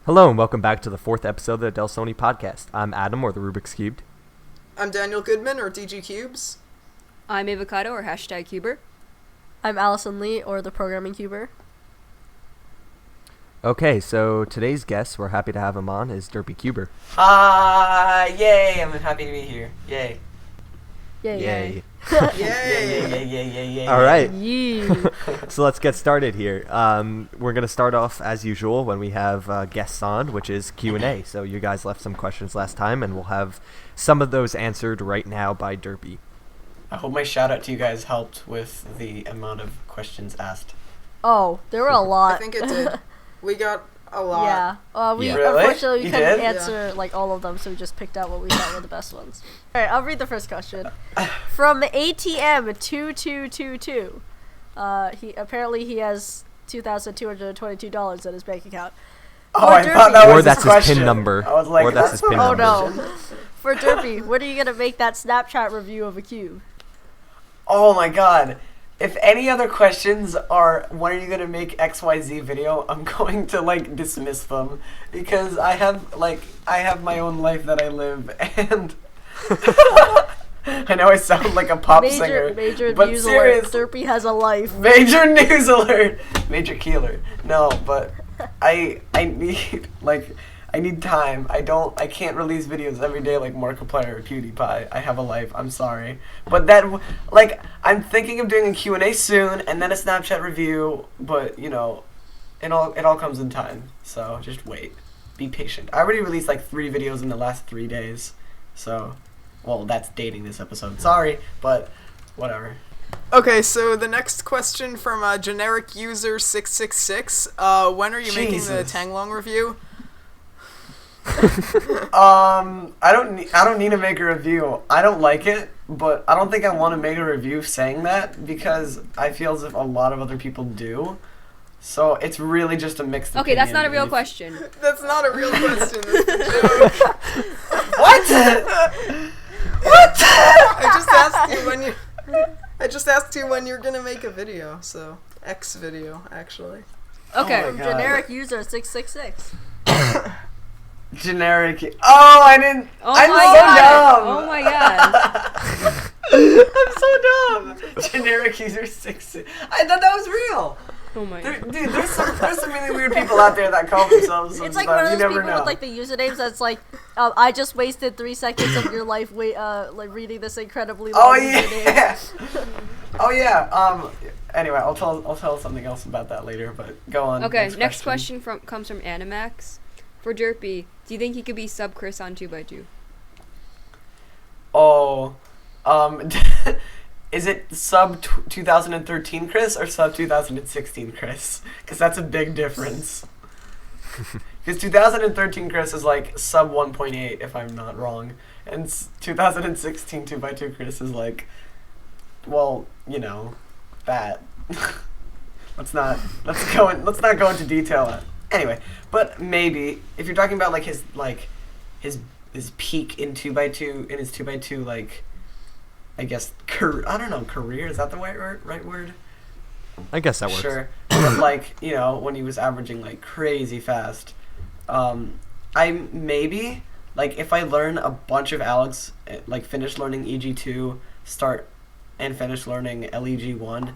Hello and welcome back to the fourth episode of the Dlsone podcast. I'm Adam, or the Rubik's Cubed. I'm Daniel Goodman, or DG Cubes. I'm Avocado, or hashtag Cuber. I'm Allison Lee, or the Programming Cuber. Okay, so today's guest, we're happy to have him on, is Derpy Cuber. Yay! I'm happy to be here. Yay. Yay. Yay! Yay. All right, Yee. so let's get started here. We're going to start off as usual when we have guests on, which is Q&A. So you guys left some questions last time, and we'll have some of those answered right now by Derpy. I hope my shout out to you guys helped with the amount of questions asked. Oh, there were a lot. I think it did. We got a lot. Yeah. Yeah. Really? Unfortunately, we You couldn't did? answer like all of them, so we just picked out what we thought were the best ones. All right, I'll read the first question. From ATM2222. He has $2,222 in his bank account. Oh, For I thought Derpy. that Or was that's his his PIN question. number. I was like, Or that's his PIN Oh number. no. For Derpy, when are you gonna make that Snapchat review of a cube? Oh my god. If any other questions are, when are you going to make XYZ video, I'm going to, dismiss them. Because I have my own life that I live, and I know I sound like a pop singer. Major but news serious, alert. Derpy has a life. Major news alert! Major keeler. No, but I need time. I can't release videos every day like Markiplier or PewDiePie. I have a life. I'm sorry. But I'm thinking of doing a Q&A soon and then a Snapchat review, but it all comes in time. So just wait. Be patient. I already released 3 videos in the last 3 days. So, well, that's dating this episode. Sorry, but whatever. Okay, so the next question from generic user 666. When are you making the Jesus. Tanglong review? I don't need to make a review. I don't like it, but I don't think I want to make a review saying that because I feel as if a lot of other people do. So it's really just a mixed Okay, that's not a opinion. real question. That's not a real question. That's a joke. What? What? I just asked you when you're gonna make a video. So X video, actually. Okay. Oh my God. Generic user 666. Generic. Oh, I didn't. Oh I'm my so god. dumb. Oh my god. I'm so dumb. Generic user 6. I thought that was real. Oh my god. Dude, there's some really weird people out there that call themselves. It's like sometimes. one of You those never people know. with the usernames that's like, I just wasted 3 seconds of your life reading this incredibly long Oh username. yeah. Oh yeah. Anyway, I'll tell something else about that later. But go on. Okay, next question comes from Animax. For Derpy, do you think he could be sub Chris on 2x2? Oh, is it sub 2013 Chris or sub 2016 Chris? Because that's a big difference. Because 2013 Chris is sub 1.8 if I'm not wrong, and 2016 2x2 Chris is that. let's not go into detail. Anyway, but maybe if you're talking about his peak in 2x2 in his 2x2 I guess career, is that the right word? I guess that works. Sure. But when he was averaging crazy fast, I maybe if I learn a bunch of Alex, finish learning EG2, start and finish learning LEG1,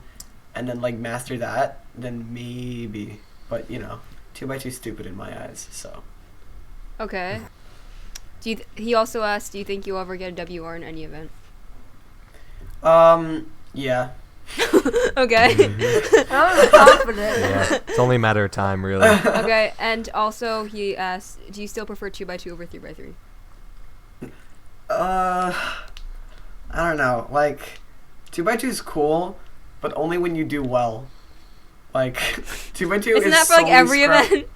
and then master that, then maybe. But 2x2 stupid in my eyes, so. Okay. He also asked, do you think you'll ever get a WR in any event? Yeah. Okay. I was confident. Yeah, it's only a matter of time, really. Okay, and also he asked, do you still prefer 2x2 over 3x3? I don't know. 2x2 is cool, but only when you do well. 2x2 Isn't is that for solely every scrap- event?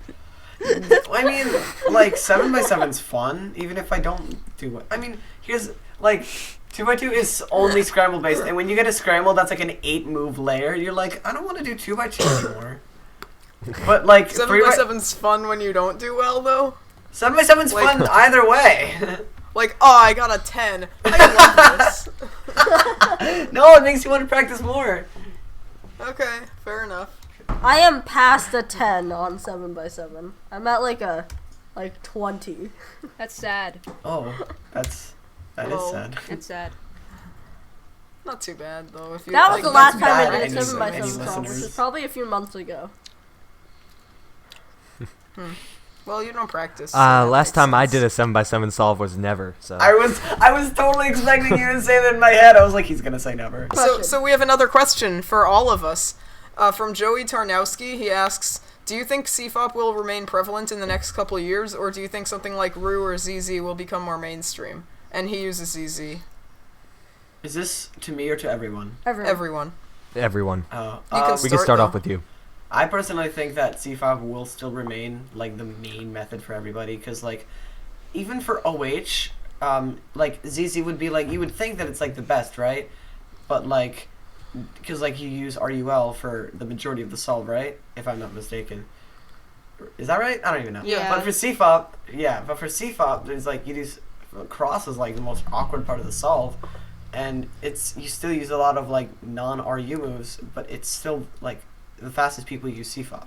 I mean, 7x7's fun, even if I don't do it. I mean, here's 2x2 is only scramble based, and when you get a scramble that's an 8-move layer, you're I don't want to do 2x2 anymore. But 7x7's fun when you don't do well, though. 7x7's fun either way. I got a 10. I love this. No, it makes you want to practice more. Okay, fair enough. I am past a 10 on 7x7. I'm at like 20. That's sad. Oh, that is Oh. sad. That's sad. Not too bad though. If you That was like, the last that's time I bad. did a Any 7x7 solve, which listeners? is probably a few months ago. Well, you don't practice. so that Last makes time I sense. did a 7x7 solve was never. So I was totally expecting you to say that in my head. I was like, he's gonna say never. So we have another question for all of us. From Joey Tarnowski, he asks, do you think CFOP will remain prevalent in the next couple of years, or do you think something like Rue or ZZ will become more mainstream? And he uses ZZ. Is this to me or to everyone? Everyone. everyone. Oh, You can We can Start, start off though. with you. I personally think that C5 will still remain like the main method for everybody, because like even for OH, like ZZ would be like, you would think that it's like the best, right? But like, because like you use RUL for the majority of the solve, right? If I'm not mistaken. Is that right? I don't even know. Yeah. But for CFOP, yeah. But for CFOP, there's like you use cross is like the most awkward part of the solve, and it's you still use a lot of like non-RU moves, but it's still like the fastest people use CFOP.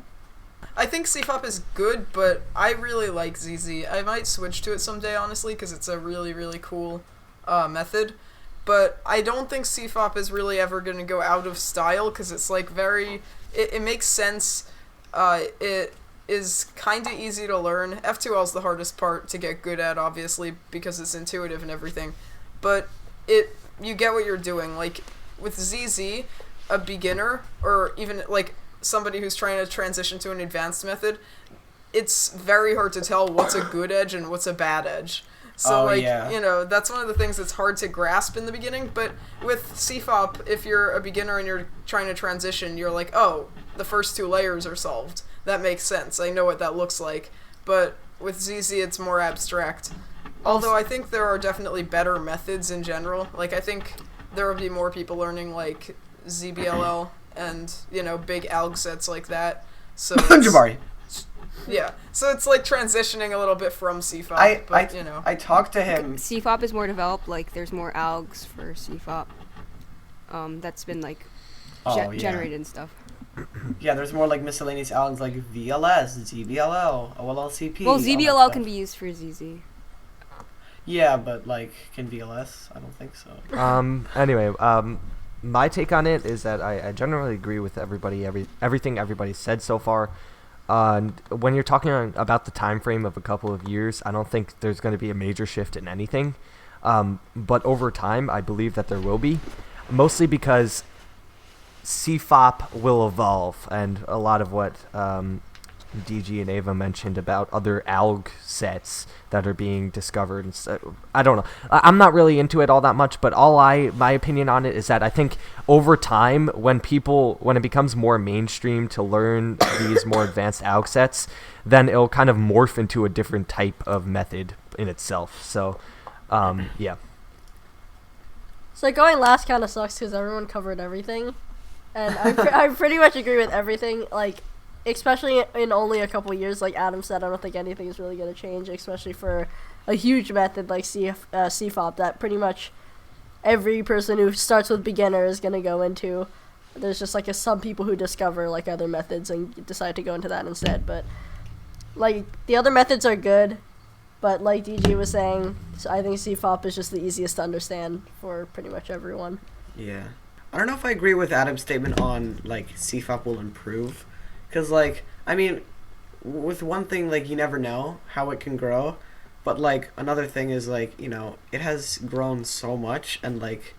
I think CFOP is good, but I really like ZZ. I might switch to it someday, honestly, because it's a really, really cool method. But I don't think CFOP is really ever going to go out of style, because it's like very... It makes sense. It is kind of easy to learn. F2L is the hardest part to get good at, obviously, because it's intuitive and everything. But you get what you're doing. Like, with ZZ, a beginner, or even, like, somebody who's trying to transition to an advanced method, it's very hard to tell what's a good edge and what's a bad edge. So, you know, that's one of the things that's hard to grasp in the beginning. But with CFOP, if you're a beginner and you're trying to transition, you're like, oh, the first two layers are solved. That makes sense. I know what that looks like. But with ZZ, it's more abstract. Although I think there are definitely better methods in general. Like, I think there will be more people learning, like, ZBLL and, you know, big alg sets like that. So Jabari. yeah. So it's like transitioning a little bit from CFOP, you know. I talked to him. CFOP is more developed, like there's more algs for CFOP. That's been like generated and stuff. Yeah, there's more like miscellaneous algs like VLS, ZBLL, OLLCP. Well, all that ZBLL stuff. can be used for ZZ. Yeah, but like, can VLS? I don't think so. Anyway, my take on it is that I generally agree with everything everybody said so far. When you're talking about the time frame of a couple of years, I don't think there's going to be a major shift in anything. But over time, I believe that there will be, mostly because CFOP will evolve, and a lot of what DG and Ava mentioned about other alg sets that are being discovered. And so, I don't know. I'm not really into it all that much, but my opinion on it is that I think over time, when it becomes more mainstream to learn these more advanced alg sets, then it'll kind of morph into a different type of method in itself. So, yeah. So going last kind of sucks because everyone covered everything, and I pretty much agree with everything. Like, especially in only a couple years, like Adam said, I don't think anything is really going to change, especially for a huge method like CFOP that pretty much every person who starts with beginner is going to go into. There's just like some people who discover like other methods and decide to go into that instead. But like the other methods are good, but like DG was saying, I think CFOP is just the easiest to understand for pretty much everyone. Yeah. I don't know if I agree with Adam's statement on like CFOP will improve. Because, like, I mean, with one thing, like, you never know how it can grow. But, like, another thing is, like, you know, it has grown so much. And, like,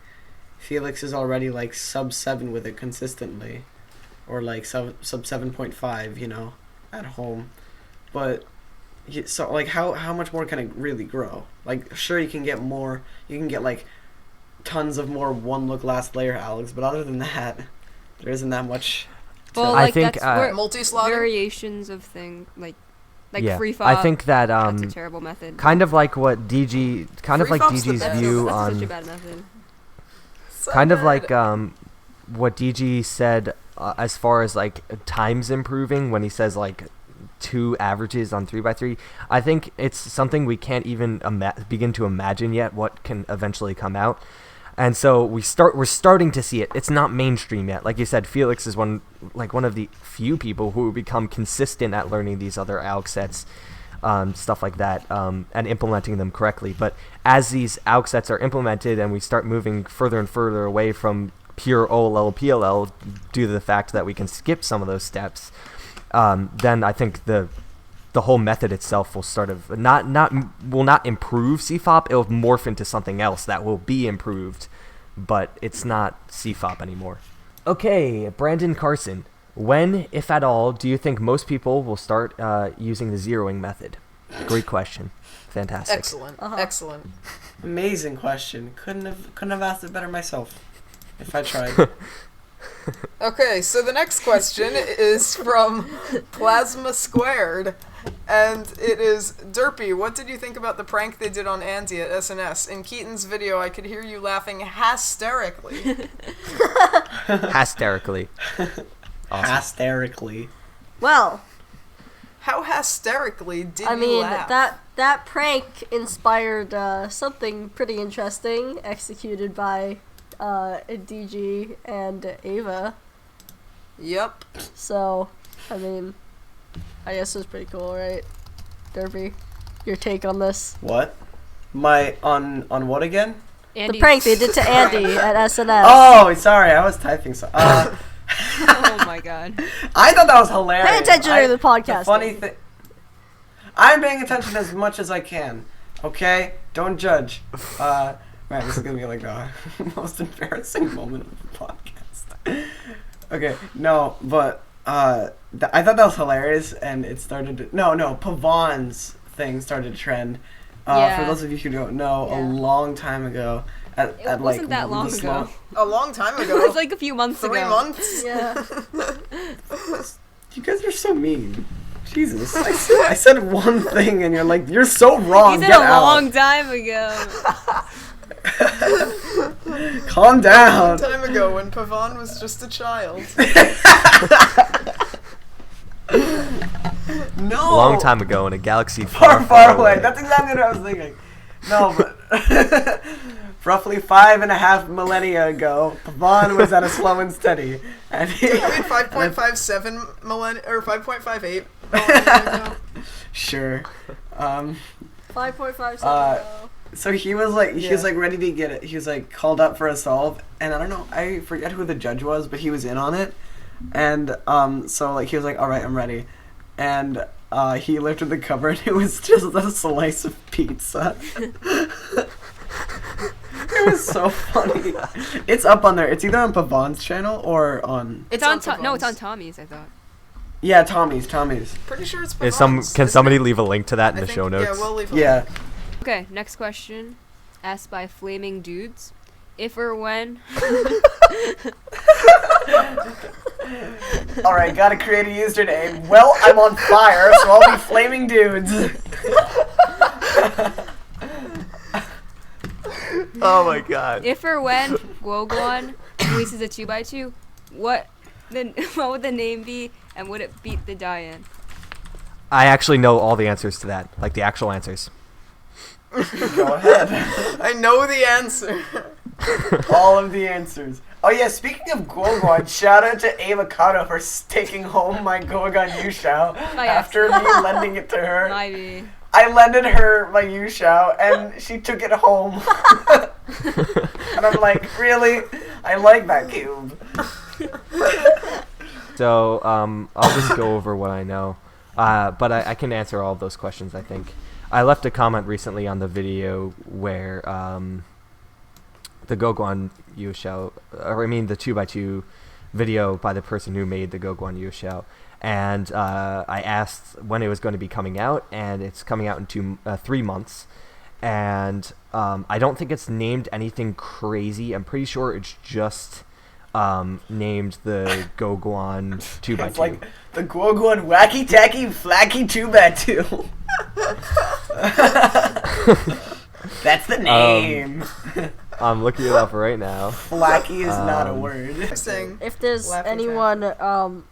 Felix is already, like, sub 7 with it consistently. Or, like, sub 7.5, you know, at home. But, so, like, how much more can it really grow? Like, sure, you can get more. You can get, like, tons of more one-look last layer algs. But other than that, there isn't that much... Well, I like think, that's where multi-slotting? variations of thing like Yeah, free FOP. I think that That's a terrible method. kind of like what DG, kind of Free like FOP's the DG's best. view That's on, such a bad method. So kind of bad. like what DG said as far as like times improving when he says like 2 averages on 3x3. I think it's something we can't even begin to imagine yet what can eventually come out. And so we're starting to see it. It's not mainstream yet. Like you said, Felix is one of the few people who become consistent at learning these other ALK sets, stuff like that, and implementing them correctly. But as these ALK sets are implemented and we start moving further and further away from pure OLL, PLL, due to the fact that we can skip some of those steps, then I think the whole method itself will sort of not improve CFOP. It'll morph into something else that will be improved, but it's not CFOP anymore. Okay, Brandon Carson. When, if at all, do you think most people will start using the zeroing method? Great question. Fantastic. Excellent. Excellent. Amazing question. Couldn't have asked it better myself if I tried. Okay, so the next question is from Plasma Squared, and it is, Derpy, what did you think about the prank they did on Andy at SNS? In Keaton's video, I could hear you laughing hysterically. Hysterically. Awesome. Hysterically. Well, How hysterically did I you mean, laugh? that prank inspired something pretty interesting executed by DG and Ava. Yep. So, I mean, I guess it was pretty cool, right? Derpy, your take on this? What? On what again? Andy's. The prank they did to Andy at SNS. Oh, sorry, I was typing so. Oh my god. I thought that was hilarious. Pay attention to the podcast. The funny thing, I'm paying attention as much as I can. Okay, don't judge. Man, this is gonna be like the most embarrassing moment of the podcast. Okay, no, but I thought that was hilarious, and it started to, Pavon's thing started to trend. For those of you who don't know, a long time ago. It wasn't that long ago. A long time ago. It was like a few months 3 ago. months? Yeah. You guys are so mean. Jesus. I said one thing and you're like, you're so wrong. He said Get a out. long time ago. Calm down. A long time ago when Pavon was just a child. No. A long time ago in a galaxy Far away. That's exactly what I was thinking. No, but roughly 5.5 millennia ago, Pavon was at a slow and steady. And he, I mean 5.57 millennia, or 5.58 millennia ago. Sure. 5.57. So he was like, ready to get it. He was like called up for a solve, and I don't know, I forget who the judge was, but he was in on it. And so like he was like, all right, I'm ready. And he lifted the cover, and it was just a slice of pizza. It was so funny. It's up on there. It's either on Pavon's channel or on. It's on Tommy's, I thought. Yeah, Tommy's. Pretty sure it's Pavon's. Can somebody leave a link to that in the show notes? Yeah, we'll leave a link. Okay, next question, asked by Flaming Dudes. If or when... Alright, gotta create a username. Well, I'm on fire, so I'll be Flaming Dudes. Oh my god. If or when Guoguan releases a 2x2, what would the name be, and would it beat the die-in? I actually know all the answers to that, like the actual answers. Go ahead. I know the answer. All of the answers. Oh yeah, speaking of Guoguan, shout out to Avocado for taking home my Guoguan Yushao after me lending it to her. Maybe. I lended her my Yushao and she took it home. And I'm like, really? I like that cube. So, I'll just go over what I know. But I can answer all of those questions, I think. I left a comment recently on the video where the Goguan Yushao, or I mean the 2x2 video by the person who made the Goguan Yushao, and I asked when it was going to be coming out, and it's coming out in 3 months, and I don't think it's named anything crazy. I'm pretty sure it's just named the Goguan 2x2. It's like the Goguan Wacky Tacky Flacky 2x2. That's the name. I'm looking it up right now. Flacky is not a word. If there's anyone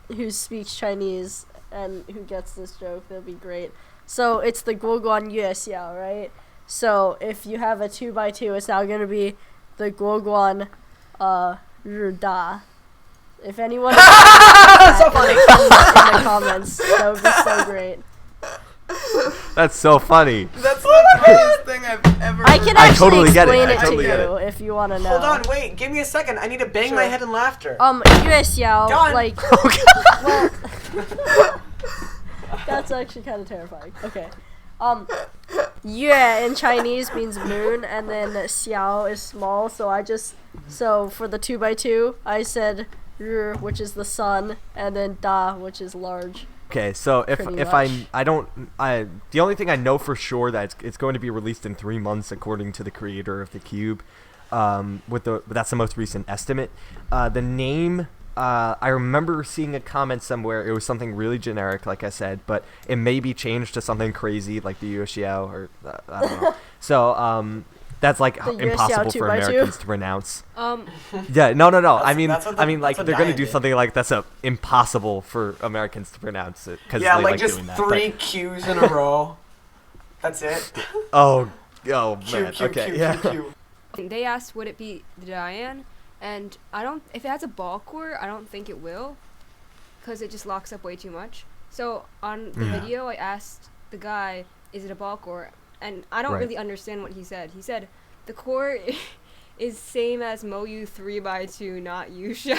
who speaks Chinese and who gets this joke, that'd be great. So it's the Guoguan Yuexiao, right? So if you have a 2x2, it's now going to be the Guoguan Da. If anyone so funny. in the comments, that would be so great. That's so funny. That's the funniest thing I've ever I can heard. actually totally get it. explain I it totally to get you if you want to know. Hold on, wait. Give me a second. I need to bang my Sure. head in laughter. Yue Xiao, Done. like, well, that's actually kind of terrifying. Okay. Yue in Chinese means moon, and then Xiao is small, so for the 2x2, I said Ru, which is the sun, and then Da, which is large. Okay, so if Pretty if much. the only thing I know for sure that it's going to be released in 3 months according to the creator of the cube, that's the most recent estimate. The name, I remember seeing a comment somewhere. It was something really generic, like I said, but it may be changed to something crazy like the Yu Xiao or I don't know. So that's like The Yu impossible Xiao for 2x2? Americans to pronounce. Yeah, no. I mean, that's what like that's they're what gonna Diane do did. something like that's impossible for Americans to pronounce it because Yeah, they like like just doing that. 3 Q's in a row. That's it. Oh Q, man. Q, Okay, Q, yeah. Q, Q. They asked, would it be the Diane? And if it has a ball core, I don't think it will, because it just locks up way too much. So on the Yeah. video, I asked the guy, is it a ball core? And I don't Right. really understand what he said. He said, the core is same as Moyu 3x2, not Yusha.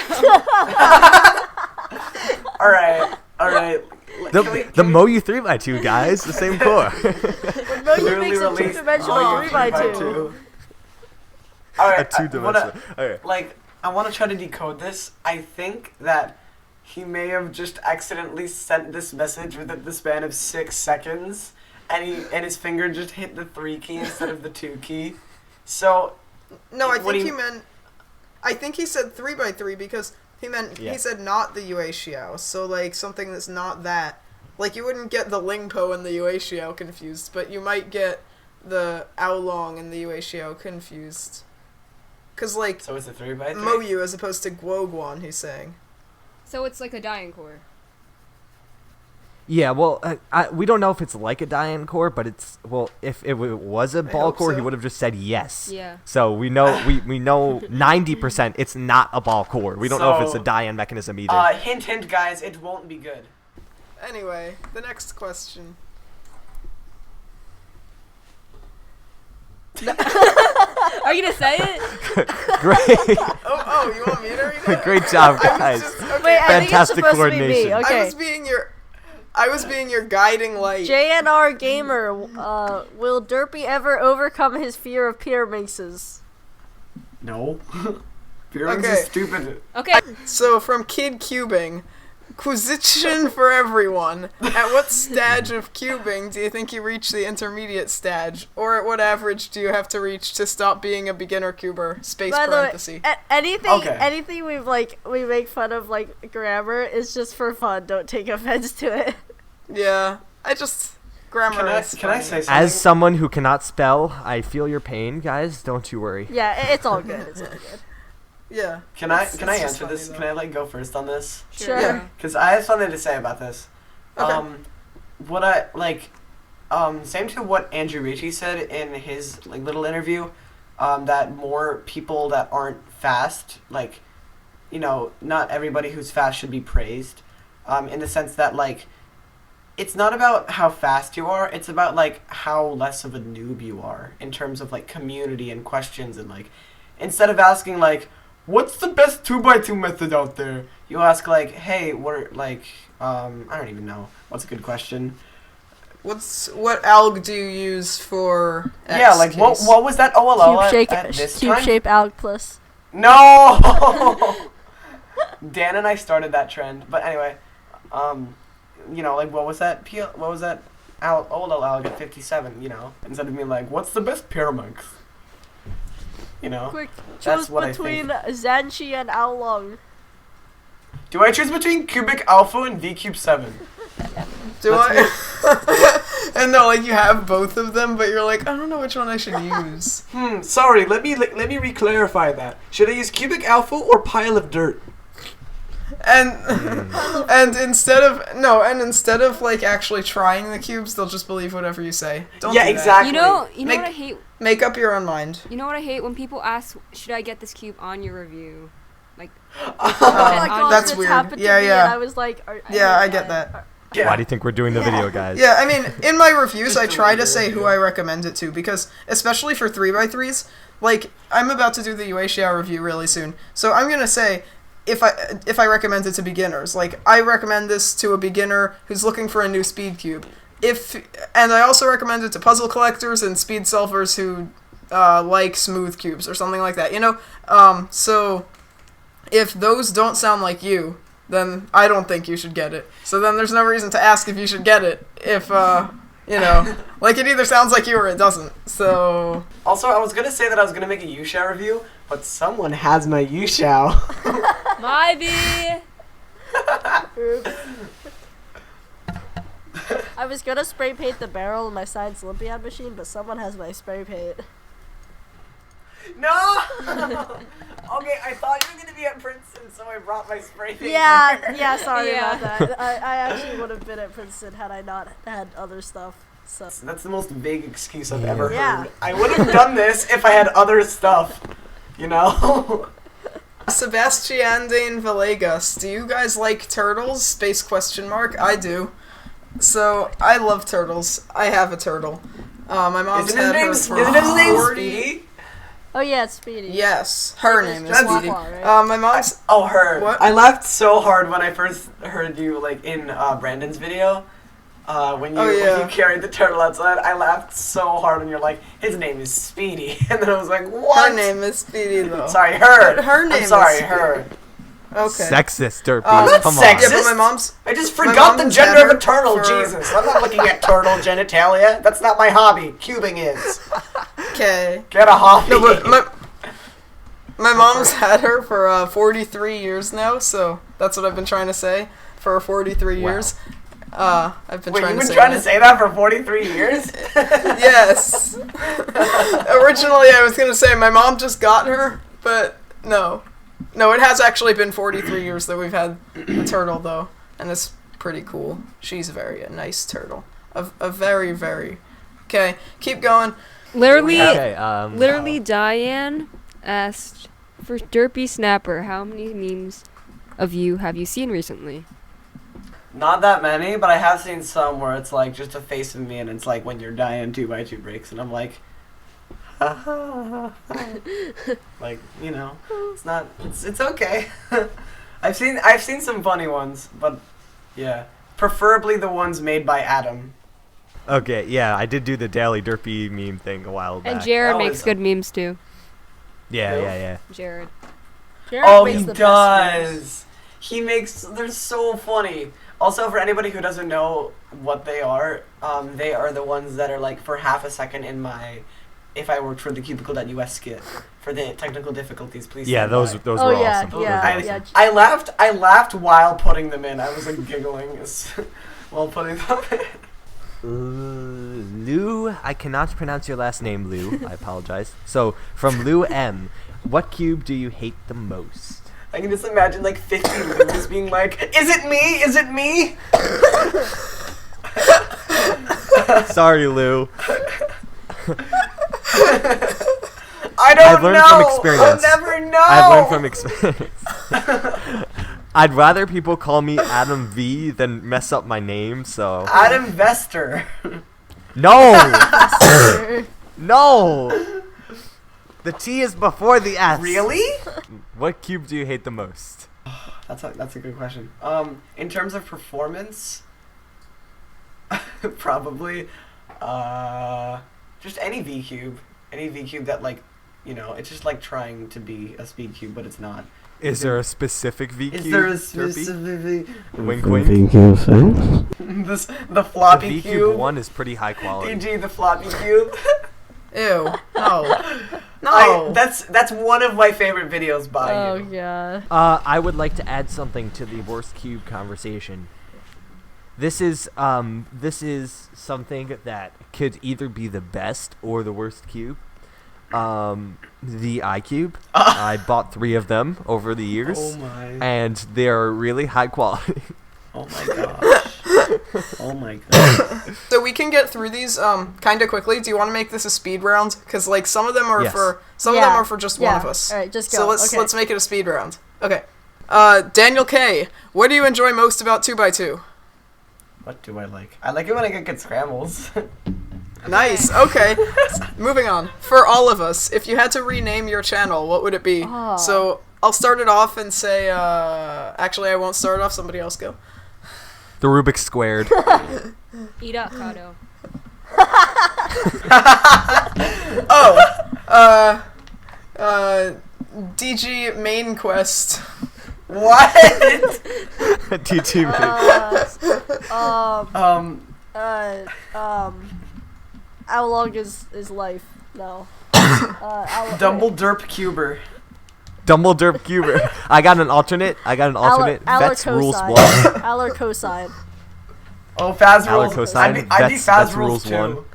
Alright. The Moyu 3x2 guys, the same core. Moyu makes a two-dimensional 3x2. Alright, A 2-dimensional. Okay. like, I want to try to decode this. I think that he may have just accidentally sent this message within the span of 6 seconds, and his finger just hit the 3 key instead of the 2 key. So, No, I What think do he you- meant. I think he said 3x3 because he said not the Yuexiao, so like something that's not that. Like you wouldn't get the Lingpo and the Yuexiao confused, but you might get the Aolong and the Yuexiao confused. Cause like so it's a 3x3? Moyu as opposed to Guoguan, he's saying. So it's like a Diane core. Yeah, well, we don't know if it's like a Diane core, but if it was a ball hope core, he so. would have just said yes. Yeah. So we know 90% it's not a ball core. We don't know if it's a So, Diane mechanism either. Hint, guys, it won't be good. Anyway, the next question. Are you gonna say it? Great, Oh, you want me to read it? great job, I was guys. just, okay. Wait, I think it's Fantastic supposed to be me. coordination. Okay. I was being your guiding light. JNR Gamer, will Derpy ever overcome his fear of pyramids? No. Pyramids Okay. is stupid. Okay. So from Kid Cubing, question for everyone. At what stage of cubing do you think you reach the intermediate stage? Or at what average do you have to reach to stop being a beginner cuber? Space By the way, parenthesis. anything we make fun of like grammar is just for fun. Don't take offense to it. Yeah. Grammar Can I is say funny. something? As someone who cannot spell, I feel your pain, guys. Don't you worry. Yeah, it's all good. It's all good. Yeah. Can I It's just answer funny, this? though. Can I go first on this? Sure. Yeah. Because I have something to say about this. Okay. What I same to what Andrew Ricci said in his little interview, that more people that aren't fast, not everybody who's fast should be praised, in the sense that it's not about how fast you are, it's about how less of a noob you are in terms of community and questions, and instead of asking what's the best 2x2 method out there, you ask hey, what I don't even know, what's a good question. What alg do you use for X Yeah, case? what was that OLL at this Cube time? shape alg plus. No. Dan and I started that trend, but anyway, what was that? What was that? OLL alg at 57. Instead of being what's the best pyramid? Quick, That's choose what I between think. Zanchi and Aolong. Do I choose between cubic alpha and V cube 7? Do I? And no, you have both of them, but you're I don't know which one I should use. Sorry. Let me re-clarify that. Should I use cubic alpha or pile of dirt? and instead of like actually trying the cubes, they'll just believe whatever you say. Don't Yeah, do that. exactly. You know Make- what I hate? Make up your own mind. You know what I hate? When people ask, should I get this cube on your review? Like, Oh my god, That's this weird. happened to Yeah, me, yeah. and I was like, I get that. Yeah. Why do you think we're doing the video, guys? Yeah, I mean, in my reviews, Just I try to delete say it, who yeah. I recommend it to, because, especially for 3x3s, like, I'm about to do the UACR review really soon, so I'm gonna say, if I recommend it to beginners, like, I recommend this to a beginner who's looking for a new speed cube. And I also recommend it to puzzle collectors and speed solvers who, like smooth cubes, or something like that, you know? So, if those don't sound like you, then I don't think you should get it. So then there's no reason to ask if you should get it, if, you know, like it either sounds like you or it doesn't, so... Also, I was gonna say that I was gonna make a Yushao review, but someone has my Yushao. Maybe. Oops. I was gonna spray paint the barrel of my science Olympiad machine, but someone has my spray paint. No! Okay, I thought you were gonna be at Princeton, so I brought my spray paint. Yeah, sorry Yeah. about that. I actually would have been at Princeton had I not had other stuff. So That's the most vague excuse I've Yeah. ever Yeah. heard. I would have done this if I had other stuff, you know? Sebastian Dane Villegas, do you guys like turtles? Space question mark. I do. So, I love turtles. I have a turtle. My mom's Isn't his had name, her isn't for his name 40 Speedy? oh yeah, it's Speedy. Yes, her name is That's- Speedy. Right? My mom's... Oh, her. What? I laughed so hard when I first heard you, like, in Brandon's video. When you carried the turtle outside, I laughed so hard when you're like, his name is Speedy. And then I was like, what? Her name is Speedy, though. Sorry, her. But her name I'm sorry, is Speedy. her. Okay. Sexist, Derpy. That's Come sexist. Yeah, on. but my mom's... I just My forgot the mom's gender had of a her turtle, for- Jesus. I'm not looking at turtle genitalia. That's not my hobby. Cubing is. Okay. Get a hobby. No, but my mom's had her for 43 years now, so that's what I've been trying to say for 43 Wow. years. I've been Wait, trying you've to been say trying that. to say that for 43 years? Yes. Originally, I was gonna say my mom just got her, but no. No, it has actually been 43 years that we've had the turtle, though, and it's pretty cool. She's a nice turtle. A very, very... Okay, keep going. Literally, Okay, literally, Diane asked, for Derpy Snapper, how many memes of you have you seen recently? Not that many, but I have seen some where it's like just a face of me and it's like when you're dying 2x2 breaks and I'm like, like, you know, it's okay. I've seen some funny ones, but yeah, preferably the ones made by Adam. Okay, yeah, I did do the daily Derpy meme thing a while back. And Jared That makes was- good memes too. Yeah, Who? yeah. Jared. Jared Oh, makes he the best memes. does. They're so funny. Also, for anybody who doesn't know what they are the ones that are like for half a second in my If I Worked for the Cubicle.us skit. For the technical difficulties, please Yeah, stand those by. those Oh, were yeah, awesome. yeah. Those were awesome. I laughed while putting them in. I was like giggling while putting them in. Lou, I cannot pronounce your last name, Lou. I apologize. So, from Lou M, what cube do you hate the most? I can just imagine like 50 Lou's being like, "Is it me? Is it me?" Sorry, Lou. I don't I've learned know. from experience. I'll never know. I've learned from experience. I'd rather people call me Adam V than mess up my name, so... Adam Vester. No! No! The T is before the S. Really? What cube do you hate the most? That's a good question. In terms of performance, probably, just any V cube. Any V cube that like, you know, it's just like trying to be a speed cube, but it's not. Is there a specific V cube? Is there a Derpy? specific Wink, wink. the The floppy V cube? cube 1 is pretty high quality. DG, the floppy cube. Ew. No. No. That's one of my favorite videos by Oh you. god. I would like to add something to the worst cube conversation. This is something that could either be the best or the worst cube. The iCube. I bought 3 of them over the years. Oh my. And they're really high quality. Oh my gosh. Oh my gosh. So we can get through these kind of quickly. Do you want to make this a speed round? Because like some of them are Yes. for of them are for just one of us. All right, just go. So let's Okay. let's make it a speed round. Okay. Daniel K. What do you enjoy most about 2x2? What do I like? I like it when I get good scrambles. Nice. Okay. Moving on. For all of us, if you had to rename your channel, what would it be? Ah. So I'll start it off and say. Actually, I won't start it off. Somebody else go. The Rubik's Squared. Eat up, Kato. DG Main Quest. What? DT How long is life? No. Double derp cuber. Dumbledore Cuber. I got an alternate. Vets rules cosine. 1. Aller cosine. Oh, Faz Aller rules. cosine. I'd be Vets Faz rules rules 1. too.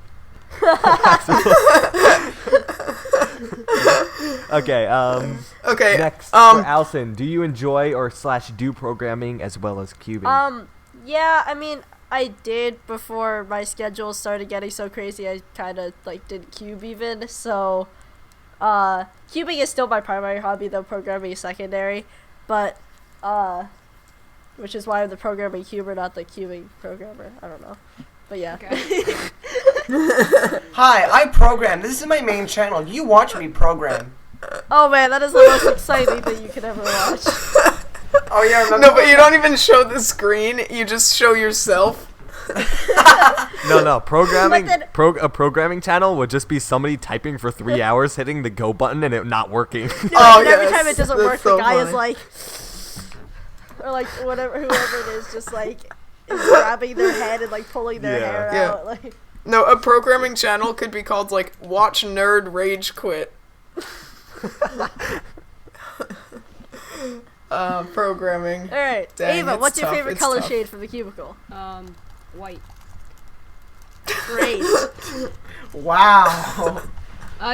Okay. Okay. Next, for Allison, do you enjoy or / do programming as well as cubing? Yeah, I mean, I did before my schedule started getting so crazy. I kind of like did cube even. So, cubing is still my primary hobby, though programming is secondary. But, which is why I'm the programming cuber, not the cubing programmer. I don't know, but yeah. Okay. Hi, I program. This is my main channel. You watch me program. Oh man, that is the most exciting thing you could ever watch. Oh yeah, remember? No, but you don't even show the screen. You just show yourself. No. Programming. But then- A programming channel would just be somebody typing for 3 hours, hitting the go button, and it not working. Oh, And every yes, time it doesn't that's work, so the guy is funny. like, or like whoever it is, just like is grabbing their head and like pulling their Yeah. hair Yeah. out. Like, No, a programming channel could be called like Watch Nerd Rage Quit. Programming. all right, Dang, Ava, it's what's your tough, favorite it's color tough. shade for the cubicle? White. Great. Wow.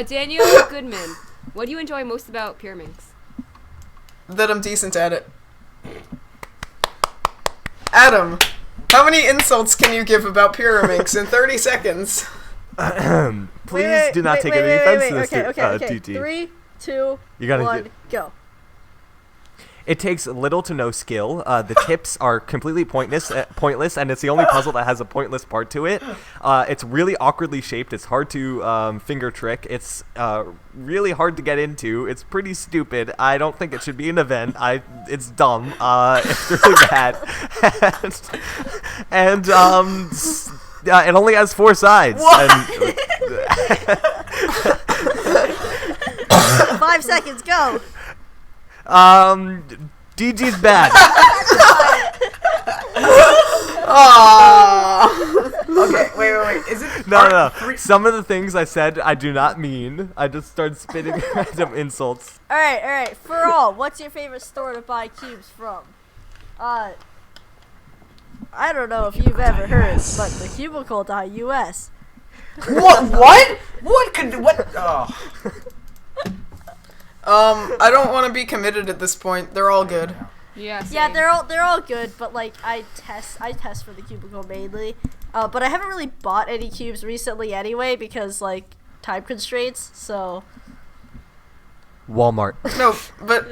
Daniel Goodman. What do you enjoy most about Pyraminx? That I'm decent at it. Adam, how many insults can you give about Pyraminx in 30 seconds? Please do not take any offense to this, Okay. TT. 3, 2, You gotta 1, get- go. It takes little to no skill. The tips are completely pointless, and it's the only puzzle that has a pointless part to it. It's really awkwardly shaped. It's hard to finger trick. It's really hard to get into. It's pretty stupid. I don't think it should be an event. It's dumb. It's really bad. and it only has 4 sides. And, 5 seconds, go. DG's bad. Okay, wait. Is it? No. Some of the things I said I do not mean. I just started spitting random insults. All right. For all, what's your favorite store to buy cubes from? I don't know if you've ever heard, but the cubicle.us. What? What could? What? Oh. I don't want to be committed at this point. They're all good. Yeah. Yeah, same. they're all good, but like I test for the cubicle mainly. But I haven't really bought any cubes recently anyway because like time constraints. So Walmart. No, but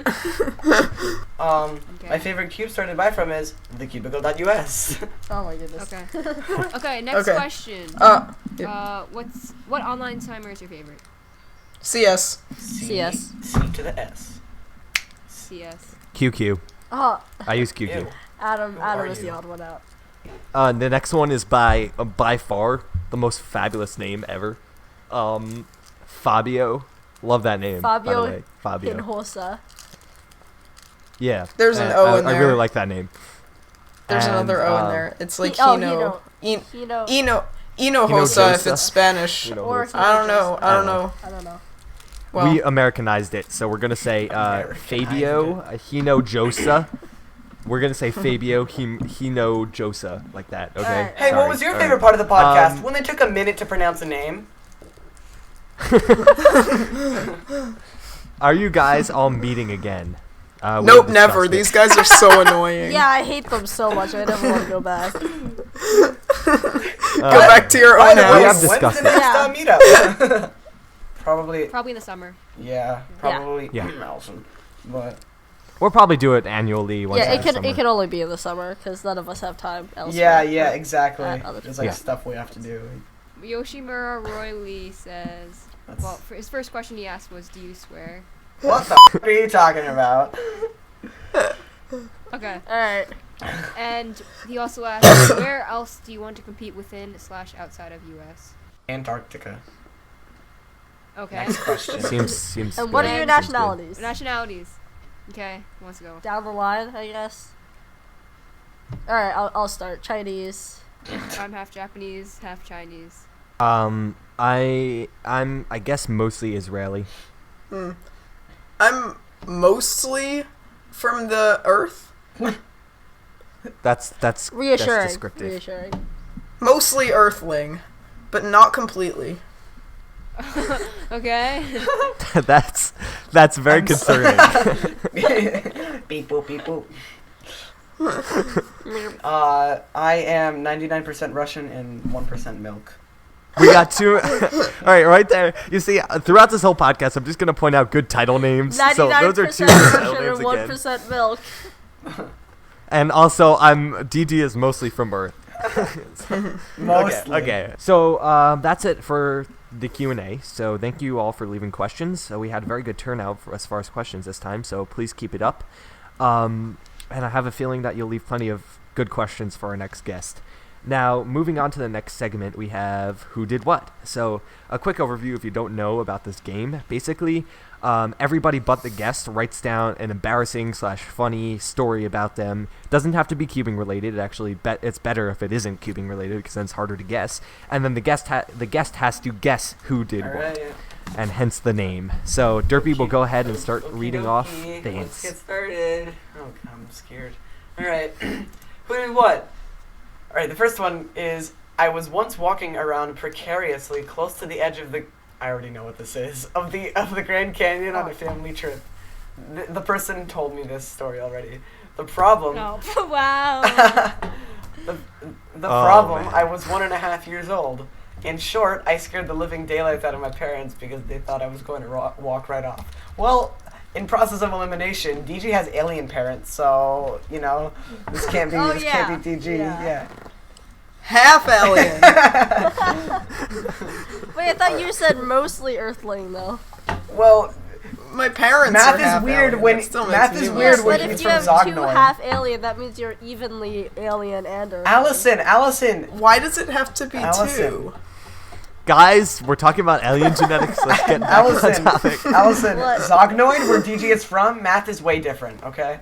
Okay. My favorite cube store to buy from is thecubicle.us. oh my goodness. Okay. Okay. Next Okay. question. What online timer is your favorite? CS. CS. C to the S. CS. QQ. Oh, I use QQ. Ew. Adam are is the you? odd one out. The next one is by far the most fabulous name ever. Fabio. Love that name. By Fabio the way. Fabio. Hinhosa. Yeah. There's an O in I there. really like that name. There's And, another O in there. It's like Hino. Hino. Hino. Hinojosa if Hinojosa. it's Spanish. You know, Or who- I don't know. I I don't don't know. I don't know. Well, we Americanized it, so we're gonna say Fabio Hinojosa. We're gonna say Fabio Hinojosa, like that. Okay. Alright. Hey, what Sorry. was your All favorite right. part of the podcast? When they took a minute to pronounce a name. Are you guys all meeting again? We Nope, discussed never. it. These guys are so annoying. Yeah, I hate them so much. I never want to go back. Go back to your By own the way, We have house. discussed when's the it. next meetup? Probably. Probably in the summer. Yeah. Probably. Yeah. Allison. But We'll probably do it annually. Once Yeah, in the summer. it can only be in the summer because none of us have time yeah, elsewhere. exactly. other There's like Yeah. stuff we have to do. Yoshimura Roy Lee says, That's- well, for his first question he asked was, do you swear? What the f- are you talking about? Okay. All right. And he also asked, where else do you want to compete within/outside of U.S.? Antarctica. Okay. Next question. Seems. And what good. are your Seems good. nationalities? Nationalities. Okay, who wants to go? Down the line, I guess. All right, I'll start. Chinese. I'm half Japanese, half Chinese. I'm I guess mostly Israeli. I'm mostly from the Earth. That's Reassuring. That's descriptive. Reassuring. Mostly Earthling, but not completely. Okay. that's very I'm concerning. Beep boop beep boop. I am 99% Russian and 1% milk. We got two. All right there. You see, throughout this whole podcast, I'm just gonna point out good title names. So 99% those are two good title Russian names and again. 1% milk. And also, DD is mostly from Earth. Mostly. Okay. So that's it for the Q&A. So thank you all for leaving questions. So we had a very good turnout as far as questions this time. So please keep it up. And I have a feeling that you'll leave plenty of good questions for our next guest. Now, moving on to the next segment, we have Who Did What. So, a quick overview if you don't know about this game. Basically, everybody but the guest writes down an embarrassing/funny story about them. Doesn't have to be cubing related. Actually, it's better if it isn't cubing related because then it's harder to guess. And then the guest has to guess who did what, Alright. and hence the name. So, Derpy will go ahead and start reading off Okey-dokey. the Let's hints. get started. Oh, God, I'm scared. Alright. Who did what? Alright, the first one is, I was once walking around precariously close to the edge of the... I already know what this is. Of the Grand Canyon on a family trip. The person told me this story already. The problem... No. Wow. the problem, man. I was 1.5 years old. In short, I scared the living daylights out of my parents because they thought I was going to walk right off. Well, in process of elimination, DG has alien parents, so, you know, this can't be, Oh, this yeah. can't be DG. Yeah. Half alien. Wait, I thought you said mostly Earthling though. Well, My parents Math are is half weird alien. when- That still math makes is me weird laugh. when but he's if you from have two Zognoid. half alien, that means you're evenly alien and Earthling. Allison, Why does it have to be Allison. two? Guys, we're talking about alien genetics. Let's get back on topic. Allison, What? Zognoid, where DG is from, math is way different, okay?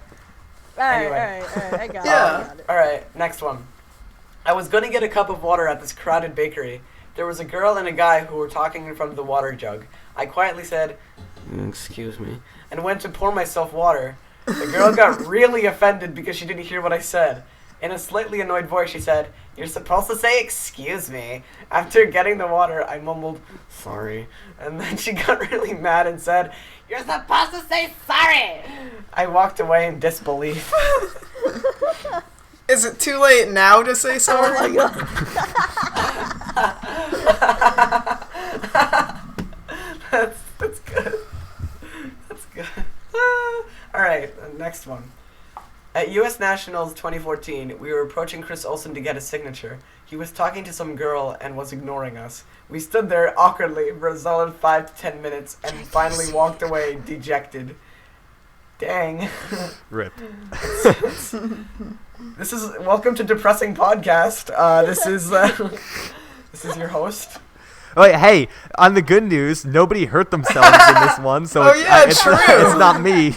Alright, Anyway. alright, I got Yeah. it. I got it. Alright, next one. I was gonna get a cup of water at this crowded bakery. There was a girl and a guy who were talking in front of the water jug. I quietly said, "Excuse me," and went to pour myself water. The girl got really offended because she didn't hear what I said. In a slightly annoyed voice, she said, "You're supposed to say excuse me." After getting the water, I mumbled, "Sorry." And then she got really mad and said, "You're supposed to say sorry." I walked away in disbelief. Is it too late now to say sorry? Oh my god. That's good. That's good. Alright, next one. At US Nationals 2014, we were approaching Chris Olsen to get his signature. He was talking to some girl and was ignoring us. We stood there awkwardly for a solid 5 to 10 minutes and finally walked away dejected. Dang. Rip. This is welcome to Depressing Podcast. This is your host. Wait, hey, on the good news, nobody hurt themselves in this one, so Oh, yeah, it's true. it's not me.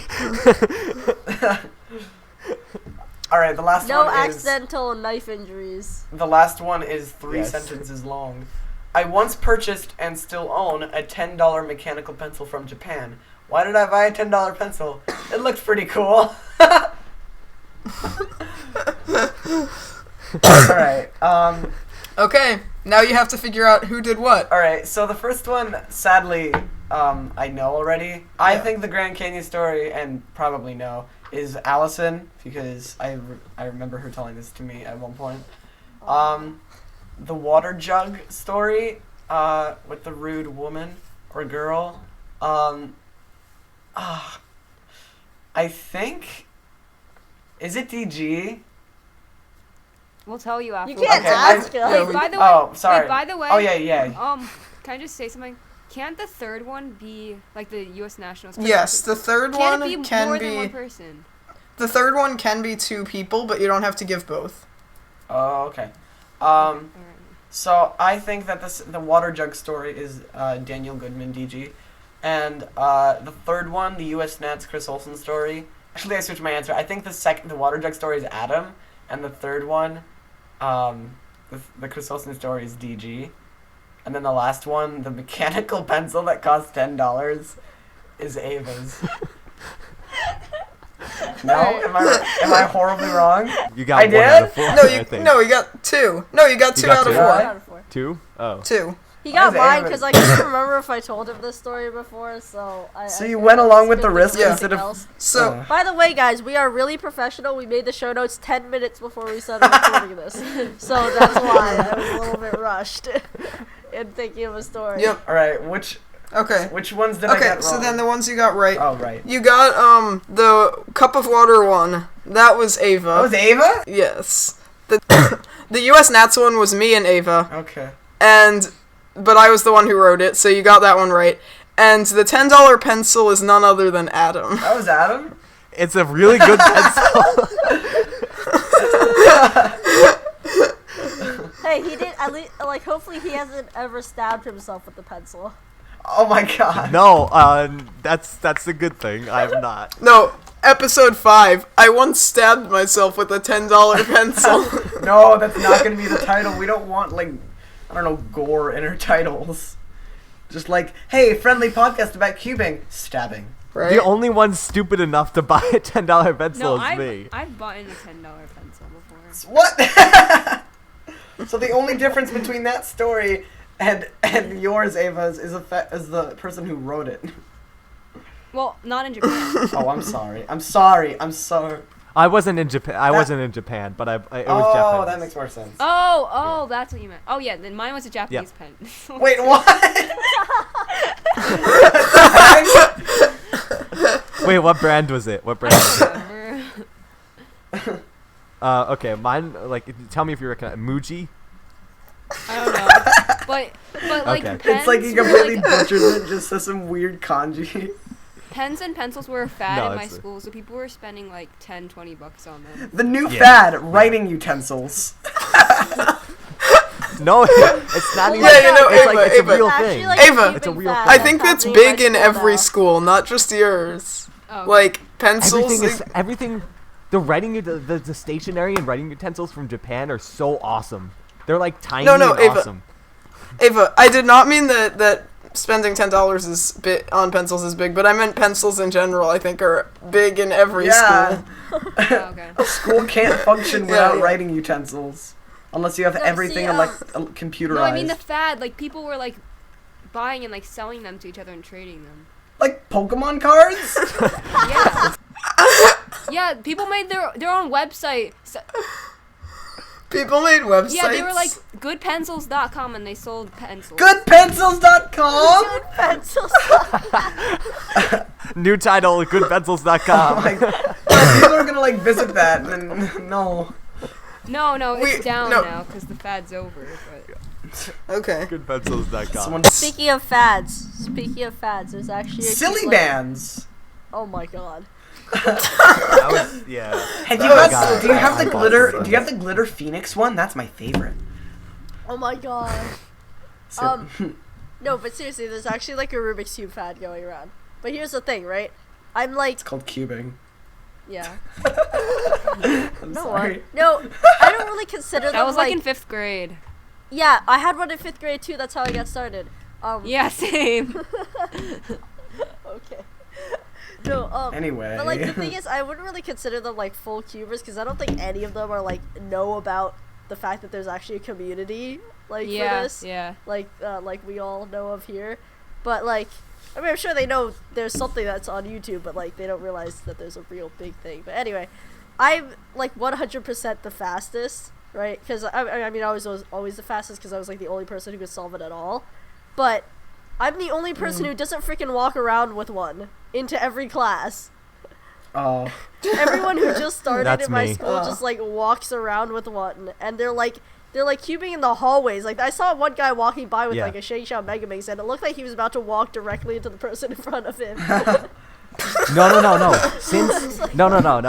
All right, the last No one is accidental knife injuries. the last one is 3 Yes. sentences long. I once purchased and still own a $10 mechanical pencil from Japan. Why did I buy a $10 pencil? It looked pretty cool. All right. Okay, Now you have to figure out who did what. All right, so the first one, sadly, I know already. I Yeah. think the Grand Canyon story, and probably know, is Allison, because I remember her telling this to me at one point. The water jug story, with the rude woman or girl, I think, is it DG? We'll tell you after. You can't Okay, ask. Wait, by the way. Oh, sorry. Wait, by the way. Oh, yeah. Can I just say something? Can't the third one be like the U.S. Nationals? Yes, the third Can one it be can more be. than one person? The third one can be 2 people, but you don't have to give both. Oh, okay. Alright. So I think that the water jug story is Daniel Goodman, DG, and the third one, the U.S. Nats Chris Olsen story. Actually, I switched my answer. I think the water jug story is Adam, and the third one, the Chris Olsen story is DG, and then the last one, the mechanical pencil that costs $10, is Ava's. No, am I horribly wrong? You got I one out of did? 4. No, I think. you got 2. No, you got 2 got out of 2? 4. Out of 4. 2? Oh. 2. He Why got is mine Aaron- because I couldn't remember if I told him this story before, so So I you went along with the skipped risk everything instead of- else. So, By the way, guys, we are really professional. We made the show notes 10 minutes before we started recording this, so that's why I was a little bit rushed in thinking of a story. yep. All right, which Okay. ones did I Okay, get wrong? so then the ones you got right. Oh, right. You got the cup of water one. That was Ava. That was Ava? Yes. The US Nats one was me and Ava. Okay. But I was the one who wrote it, so you got that one right. And the $10 pencil is none other than Adam. That was Adam? It's a really good pencil. Hey, he did at least hopefully he hasn't ever stabbed himself with the pencil. Oh my god. No, that's a good thing. I'm not. No, episode 5. I once stabbed myself with a $10 pencil. No, that's not going to be the title. We don't want, like, I don't know, gore in our titles. Just like, hey, friendly podcast about cubing. Stabbing. Right? The only one stupid enough to buy a $10 pencil No, is me. I've bought in a $10 pencil before. What? So the only difference between that story and yours, Ava, is the person who wrote it. Well, not in Japan. Oh, I'm sorry. I'm sorry. I wasn't in Japan. I wasn't in Japan, but it was Oh, Japanese. that makes more sense. Oh, that's what you meant. Oh yeah, then mine was a Japanese pen. Wait, what? Wait, what brand was it? What brand? Was it? Whatever. Okay, mine. Like, tell me if you recognize Muji. I don't know, but like Okay. pens It's like he were, completely like, butchers it, just says some weird kanji. pens and pencils were a fad No, in my it's a- school, so people were spending like $10-20 on them. The new Yeah. fad, writing utensils. No, it's not even. Yeah, you know, it's Ava, like it's Ava. a real Actually, thing. like, Ava. keeping It's a real fast thing. I think that's happening big in my school every now. school, not just yours. Oh, Like, pencils. Everything is everything. The stationery and writing utensils from Japan are so awesome. They're like tiny No, and Ava. awesome. Ava, I did not mean that spending $10 is on pencils is big, but I meant pencils in general. I think are big in every Yeah. school. oh, okay. School can't function without yeah. writing utensils. Unless you have No, everything see, computerized. No, I mean the fad. Like people were like buying and like selling them to each other and trading them. Like Pokemon cards? Yeah. Yeah, people made their own website. So, People made websites. yeah, they were like goodpencils.com and they sold pencils. Goodpencils.com? Good pencils. New title: GoodPencils.com. Oh my god. People are gonna like visit that and then, no. No, it's We- down no. now because the fad's over. But Okay. GoodPencils.com. Someone Speaking of fads, there's actually a Silly cute, like- bands. Oh my god. That was, yeah. Hey, do Oh you, my have, God, do you have I the bought glitter? some Do you have the glitter Phoenix one? That's my favorite. Oh my god. So, No, but seriously, there's actually like a Rubik's Cube fad going around. But here's the thing, right? I'm like, it's called cubing. yeah. I'm No, sorry. no, I don't really consider them that was like like in 5th grade. yeah, I had one in 5th grade too. That's how I got started. Yeah, same. Okay. No, Anyway. but like the thing is, I wouldn't really consider them like full cubers because I don't think any of them are like know about the fact that there's actually a community like for Yeah, this, yeah. like we all know of here. But like, I mean, I'm sure they know there's something that's on YouTube, but like they don't realize that there's a real big thing. But anyway, I'm like 100% the fastest, right? Because I mean, I was always the fastest because I was like the only person who could solve it at all. But I'm the only person who doesn't freaking walk around with one into every class. Oh. Everyone who just started That's in my me. school just like walks around with one, and they're like cubing in the hallways. Like I saw one guy walking by with Yeah. like a Shake Shaw Mega Mix, and it looked like he was about to walk directly into the person in front of him. No. No.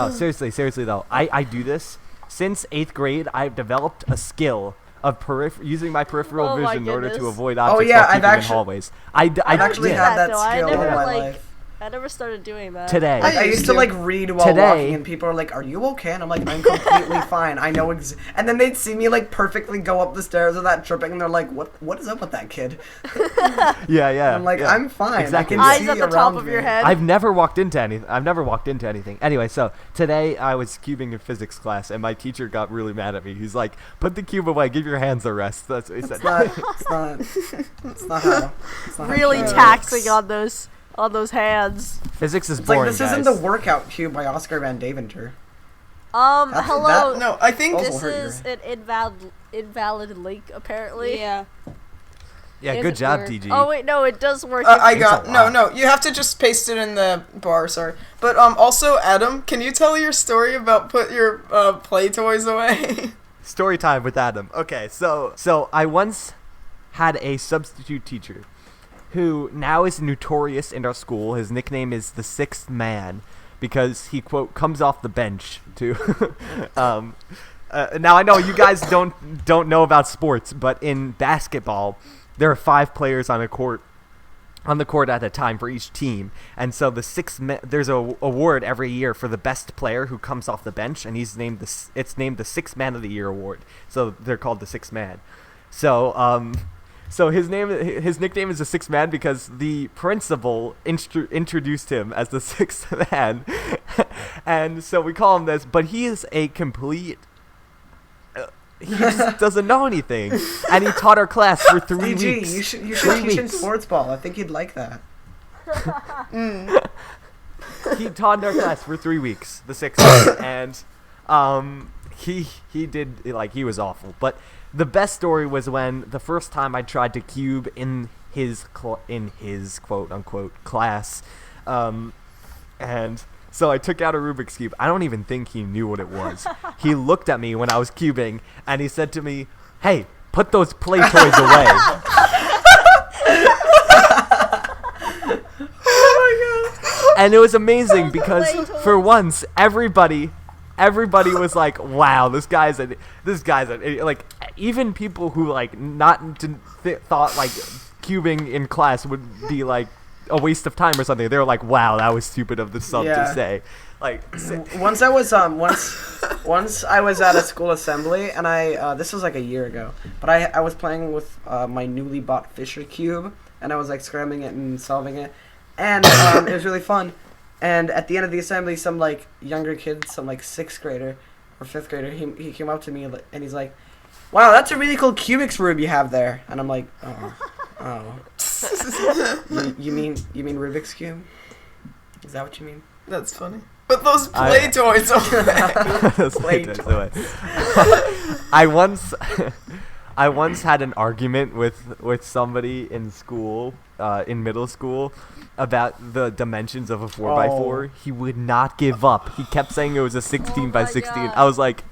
Seriously though. I do this since 8th grade. I've developed a skill of using my peripheral Oh my vision in order to goodness. ove objects yeah, while I've keeping in actually- hallways. I've actually did. had that No, I skill never, all my like, life. I never started doing that. Today. Like, I used to like read while Today- walking, and people are like, "Are you okay?" And I'm like, "I'm completely fine. I know." And then they'd see me like perfectly go up the stairs without tripping, and they're like, "What is up with that kid?" Yeah. I'm like, yeah. "I'm fine. Exactly. I can Eyes see at the top around of me." your head. I've never walked into anything. Anyway, so today I was cubing in physics class, and my teacher got really mad at me. He's like, "Put the cube away. Give your hands a rest." That's what he said. It's not how. It's not how Really it taxing works. on those hands. Physics is It's like boring, this guys. isn't the workout cube by Oscar Van Deventer. That's- Hello. No, I think Also This hurt your is an invalid link, apparently. Yeah. Yeah, It good doesn't job, work. DG. Oh wait, no, it does work. I It's got a lot. no. You have to just paste it in the bar. Sorry, but also Adam, can you tell your story about put your play toys away? Story time with Adam. Okay, so I once had a substitute teacher who now is notorious in our school. His nickname is the Sixth Man because he, quote, comes off the bench to now I know you guys don't know about sports, but in basketball there are 5 players on the court at a time for each team, and so there's a award every year for the best player who comes off the bench, and it's named the Sixth Man of the Year award. So they're called the Sixth Man. So his nickname is the Sixth Man because the principal introduced him as the Sixth Man, and so we call him this. But he is a complete. He just doesn't know anything, and he taught our class for 3 DG, weeks. you should 3 teach him weeks. sports ball. I think he'd like that. He taught our class for 3 weeks, the Sixth Man, and he did, like, he was awful. But the best story was when the first time I tried to cube in his quote unquote class, and so I took out a Rubik's Cube. I don't even think he knew what it was. He looked at me when I was cubing, and he said to me, "Hey, put those play toys away." And it was amazing because for once everybody was like, "Wow, this guy's like," even people who like thought like cubing in class would be like a waste of time or something. They were like, "Wow, that was stupid of the sub to say." Like Once I was once I was at a school assembly, and this was like a year ago, but I was playing with my newly bought Fisher Cube, and I was like scrambling it and solving it, and it was really fun. And at the end of the assembly, some like younger kid, some like 6th grader or 5th grader, he came up to me and he's like, "Wow, that's a really cool Cubics Rube you have there." And I'm like, "Oh, you mean Rubik's Cube? Is that what you mean?" That's funny. But those play toys away. Play toys. I once had an argument with somebody in school, in middle school, about the dimensions of a 4x4. He would not give up. He kept saying it was a 16 by 16. God. I was like,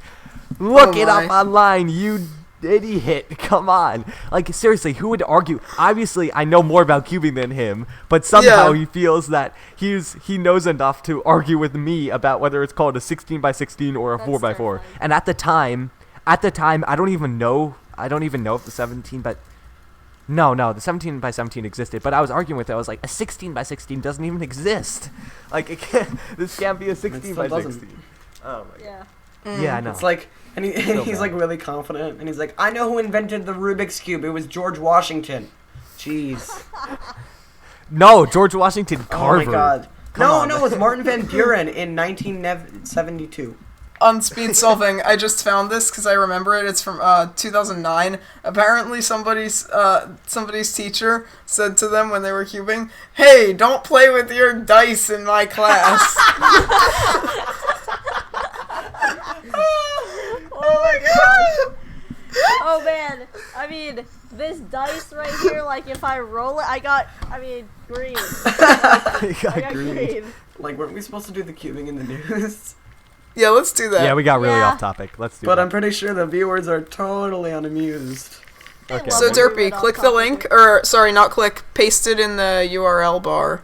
look it up my. online, you idiot. Come on. Like, seriously, who would argue? Obviously, I know more about cubing than him, but somehow Yeah. he feels that he knows enough to argue with me about whether it's called a 16 by 16 or a That's 4x4. terrifying. And at the time, I don't even know if the 17 by... No, the 17 by 17 existed, but I was arguing with it. I was like, a 16 by 16 doesn't even exist. Like, this can't be a 16 by still doesn't. 16. Oh my Yeah. god. Yeah, I know. It's like, and he's like really confident, and he's like, "I know who invented the Rubik's Cube. It was George Washington." Jeez. No, George Washington Carver. Oh my god. Come on. No, it was Martin Van Buren in 1972. on speed solving, I just found this because I remember it. It's from 2009. Apparently, somebody's teacher said to them when they were cubing, "Hey, don't play with your dice in my class." Oh my god! Oh man, I mean, this dice right here, like if I roll it, green. You got I got green. green. Like, weren't we supposed to do the cubing in the news? Yeah, let's do that. Yeah, we got really Yeah. off topic. Let's do But that. I'm pretty sure the viewers are totally unamused. Okay. So Well, Derpy, we're click on the topic. link, or sorry, not click, paste it in the URL bar,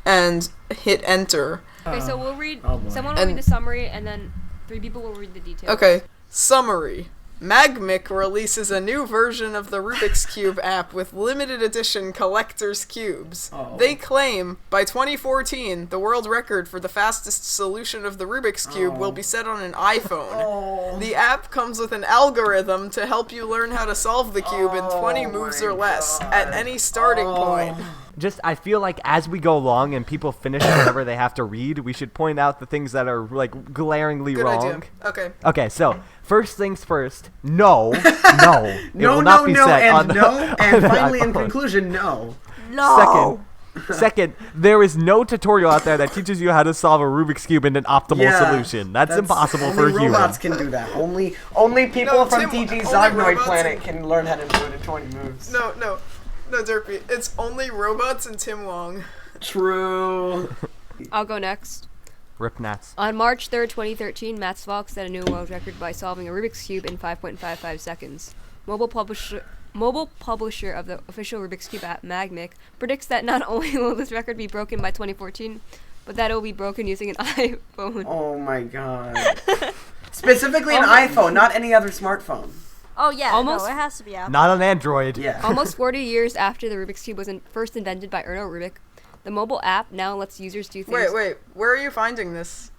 and hit enter. Okay, so we'll read. Oh boy. Someone will And- read the summary, and then 3 people will read the details. Okay, summary. Magmic releases a new version of the Rubik's Cube app with limited edition collector's cubes. Oh. They claim by 2014 the world record for the fastest solution of the Rubik's Cube will be set on an iPhone. Oh. The app comes with an algorithm to help you learn how to solve the cube in 20 moves my or less God. at any starting point. Just, I feel like as we go along and people finish whatever they have to read, we should point out the things that are, like, glaringly Good wrong. idea. Okay. Okay, so, first things first, no, it No, will no, not be no, set and on the, no, and on the finally, in iPhone. conclusion, no. No. Second, there is no tutorial out there that teaches you how to solve a Rubik's Cube in an optimal Yeah, solution. That's impossible only for a human. robots can do that. Only people No, from Tim, TG only Zognoid robots Planet can learn how to do it in 20 moves. No, Derpy. It's only robots and Tim Wong. True. I'll go next. Rip Nats. On March 3rd, 2013, Matt Svalk set a new world record by solving a Rubik's Cube in 5.55 seconds. Mobile publisher of the official Rubik's Cube app, Magmic, predicts that not only will this record be broken by 2014, but that it will be broken using an iPhone. Oh my god. Specifically an iPhone, not any other smartphone. Oh yeah, Almost- no, it has to be Apple. Not on Android. Yeah. Almost 40 years after the Rubik's Cube was first invented by Erno Rubik, the mobile app now lets users do things... Wait. Where are you finding this?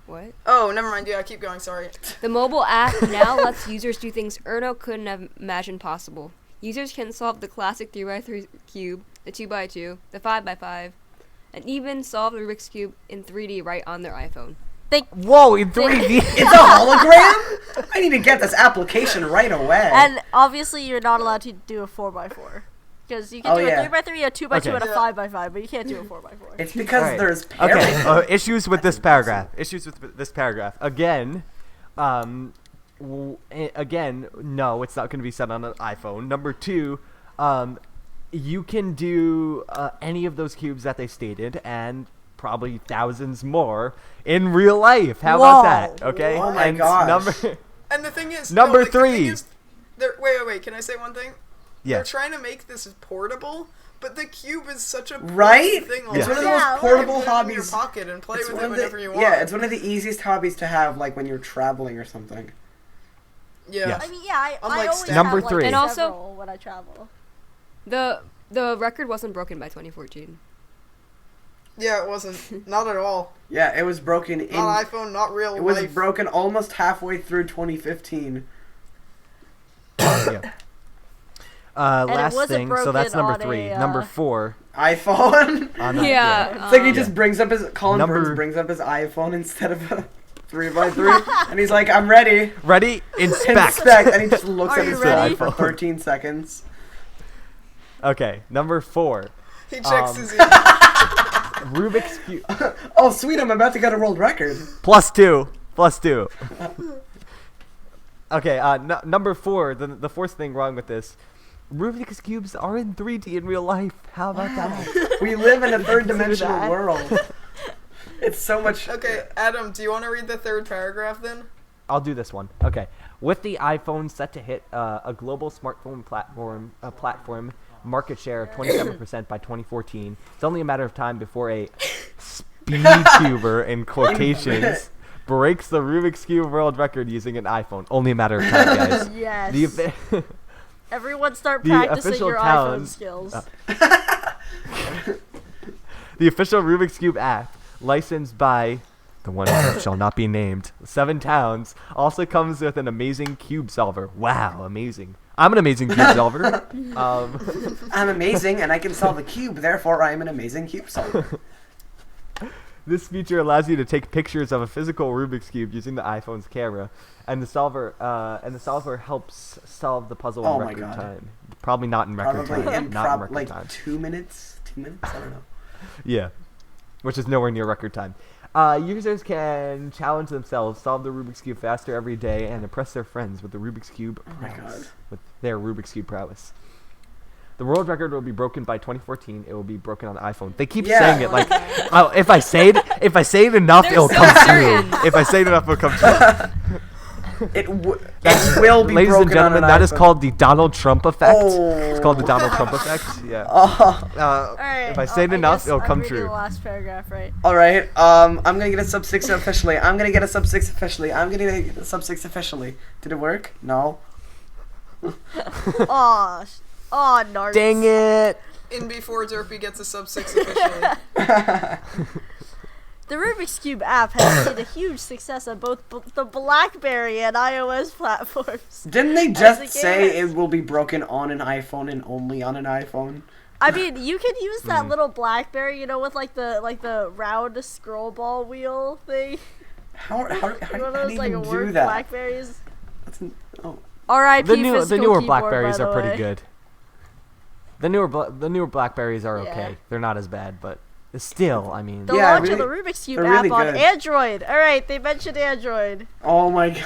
What? Oh, never mind. Yeah, keep going. Sorry. The mobile app now lets users do things Erno couldn't have imagined possible. Users can solve the classic 3x3 cube, the 2x2, the 5x5, and even solve the Rubik's Cube in 3D right on their iPhone. Whoa, in 3D. It's a hologram? I need to get this application right away. And obviously, you're not allowed to do a 4x4. Because you can Oh, do yeah. a 3x3, a 2x2, Okay. and a Yeah. 5x5, but you can't do a 4x4. It's because Alright. there's pairing. Okay, issues with this paragraph. Issues with this paragraph. Again, again, no, it's not going to be set on an iPhone. Number 2, you can do any of those cubes that they stated, and probably thousands more in real life. How about that? Okay. Oh my And gosh. Number, And the thing is, Number the thing 3. is, wait. Can I say one thing? yeah. They're trying to make this portable, but the cube is such a Right? thing. It's It's one of the Yeah. most Yeah, portable You can put it in your hobbies. pocket and play It's with one it of whenever the, you want. yeah, it's one of the easiest hobbies to have, like when you're traveling or something. Yeah. Yes. I mean, yeah, I Unlike always Stan. Number have, like, 3. And also- several when I travel. The record wasn't broken by 2014. Yeah, it wasn't. Not at all. Yeah, it was broken in. Not iPhone, not real It was life. broken almost halfway through 2015. Yeah. it Last wasn't thing, so that's broken number on 3. a, Number 4. iPhone. On a- Yeah. It's like he um, just brings up his Colin Number- Burns brings up his iPhone instead of a 3x3, and he's like, "I'm ready." Ready? Inspect. Inspect, and he just looks Are at you his ready? phone for 13 seconds. Okay, number 4. He checks Um, his email. Rubik's Cube. Oh, sweet! I'm about to get a world record. +2. +2. Okay, number 4, the fourth thing wrong with this. Rubik's Cubes are in 3D in real life. How about that? We live in a third-dimensional that. world. It's so much. Okay, Adam, do you want to read the third paragraph then? I'll do this one. Okay. With the iPhone set to hit a global smartphone platform market share of 27% by 2014, it's only a matter of time before a speedcuber in quotations breaks the Rubik's Cube world record using an iPhone. Only a matter of time, guys. Yes. The, Everyone start the practicing official your town- iPhone skills. the official Rubik's Cube app, licensed by the one who shall not be named, 7 towns, also comes with an amazing cube solver. Wow, amazing. I'm an amazing cube solver. I'm amazing, and I can solve a cube. Therefore, I am an amazing cube solver. This feature allows you to take pictures of a physical Rubik's Cube using the iPhone's camera, and the solver helps solve the puzzle in Oh my record God. time. Probably not in record Probably time. in Not in record like time. 2 minutes. 2 minutes. I don't know. Yeah, which is nowhere near record time. Users can challenge themselves, solve the Rubik's Cube faster every day, and impress their friends with the Rubik's Cube Oh my prowess. God. With their Rubik's Cube prowess. The world record will be broken by 2014. It will be broken on iPhone. They keep Yeah. saying it like, oh, if I say it enough, They're it'll so come certain. true. If I say it enough, it'll come true. It will be Ladies broken and gentlemen, on an that is iPhone. called the Donald Trump effect. Oh. It's called the Donald Trump effect. Yeah. Oh. Alright. If I say it enough, it'll come I'm reading true. the last paragraph, right? All right. I'm gonna get a sub 6 officially. I'm gonna get a sub 6 officially. I'm gonna get a sub 6 officially. Did it work? No. Aw, nards. Dang it! In before Derpy gets a sub 6 officially. The Rubik's Cube app has seen a huge success on both the BlackBerry and iOS platforms. Didn't they As just the say game it will be broken on an iPhone and only on an iPhone? I mean, you can use that little BlackBerry, you know, with like the round scroll ball wheel thing. How One of do those you like even do work that? BlackBerries. Oh. R.I.P. The physical newer keyboard, Blackberries by the are pretty way. good. The newer Blackberries are Yeah. okay. They're not as bad, but still, I mean. The Yeah, launch really- of the Rubik's Cube they're app really on good. Android. All right, they mentioned Android. Oh my god.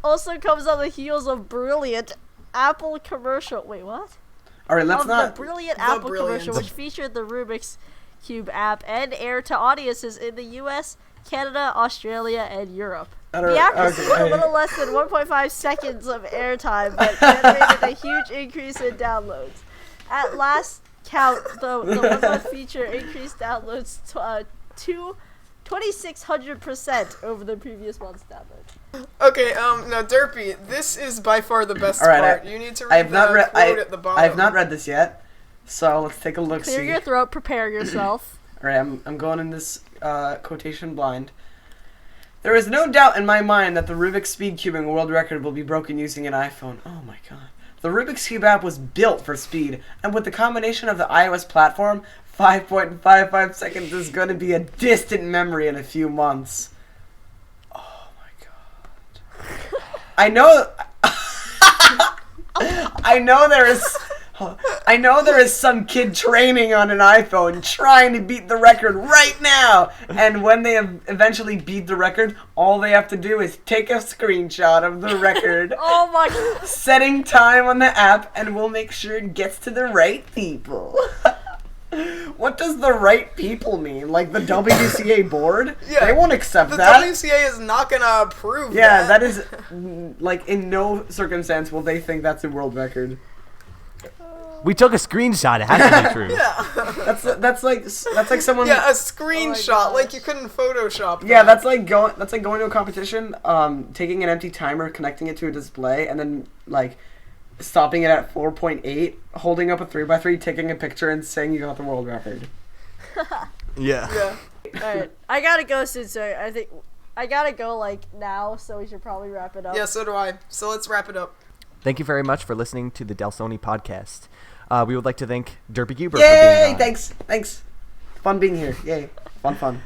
Also comes on the heels of brilliant Apple commercial. Wait, what? All right, let's Of not. the brilliant The Apple brilliant. commercial, which featured the Rubik's Cube app and aired to audiences in the U.S., Canada, Australia, and Europe. The app received a little less than 1.5 seconds of airtime, but generated a huge increase in downloads. At last count, the one-month feature increased downloads to 2,600% over the previous month's download. Okay, now Derpy, this is by far the best All right, part. You need to I read have not the read. quote at the bottom. I have not read this yet, so let's take a look. Clear See. your throat, prepare yourself. All right, I'm going in this quotation blind. There is no doubt in my mind that the Rubik's speed cubing world record will be broken using an iPhone. Oh my god. The Rubik's Cube app was built for speed, and with the combination of the iOS platform, 5.55 seconds is going to be a distant memory in a few months. Oh my god. I know there is some kid training on an iPhone trying to beat the record right now. And when they eventually beat the record, all they have to do is take a screenshot of the record, Oh my god. setting time on the app, and we'll make sure it gets to the right people. What does the right people mean? Like the WCA board? Yeah, They won't accept The that. WCA is not gonna approve Yeah, that. that is, like, in no circumstance will they think that's a world record. We took a screenshot. It has to be true. Yeah. That's like someone. Yeah, a screenshot, gosh. like you couldn't Photoshop Yeah, that. that's like going to a competition, taking an empty timer, connecting it to a display, and then like stopping it at 4.8, holding up a 3x3, taking a picture, and saying you got the world record. Yeah. Yeah. Alright, I gotta go soon, so I think I gotta go like now, so we should probably wrap it up. Yeah, so do I. So let's wrap it up. Thank you very much for listening to the Dlsone podcast. We would like to thank Derpy Guber for Yay! being on. Thanks. Fun being here. Yay! Fun.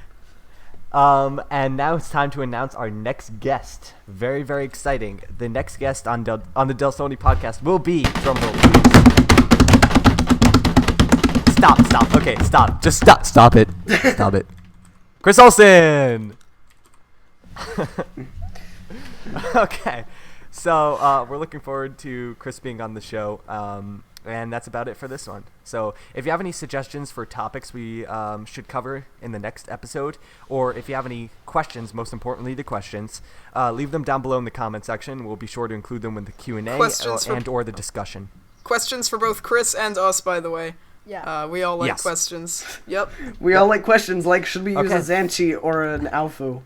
And now it's time to announce our next guest. Very, very exciting. The next guest on the Dlsone podcast will be drumroll, please. Stop. Okay, stop. Just stop. Stop it. Stop it. Chris Olsen. Okay. So we're looking forward to Chris being on the show. And that's about it for this one. So if you have any suggestions for topics we should cover in the next episode, or if you have any questions, most importantly the questions, leave them down below in the comment section. We'll be sure to include them in the Q&A Questions for- and or the discussion. Questions for both Chris and us, by the way. Yeah. We all like Yes. questions. Yep. We all like questions like, should we use Okay. a Zanchi or an Alfu?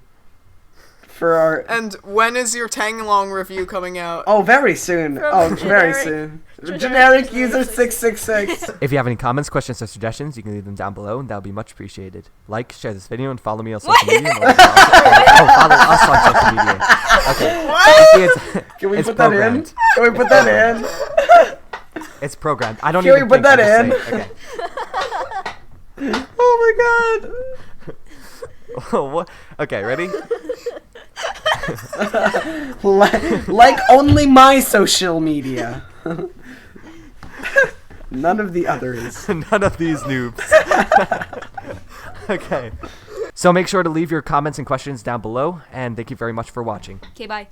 For our... And when is your Tanglong review coming out? Oh, very soon. From Very generic- soon. generic Generic user user 666. If you have any comments, questions, or suggestions, you can leave them down below, and that would be much appreciated. Like, share this video, and follow me on social media. And follow us on social media. Okay. What? Can we It's put that in? programmed. Can we put that in? It's programmed. I don't Can even we put think, that I in? just say it. Okay. Oh my god. What? Okay, ready? Like only my social media. None of the others. None of these noobs. Okay. So make sure to leave your comments and questions down below, and thank you very much for watching. Okay, bye.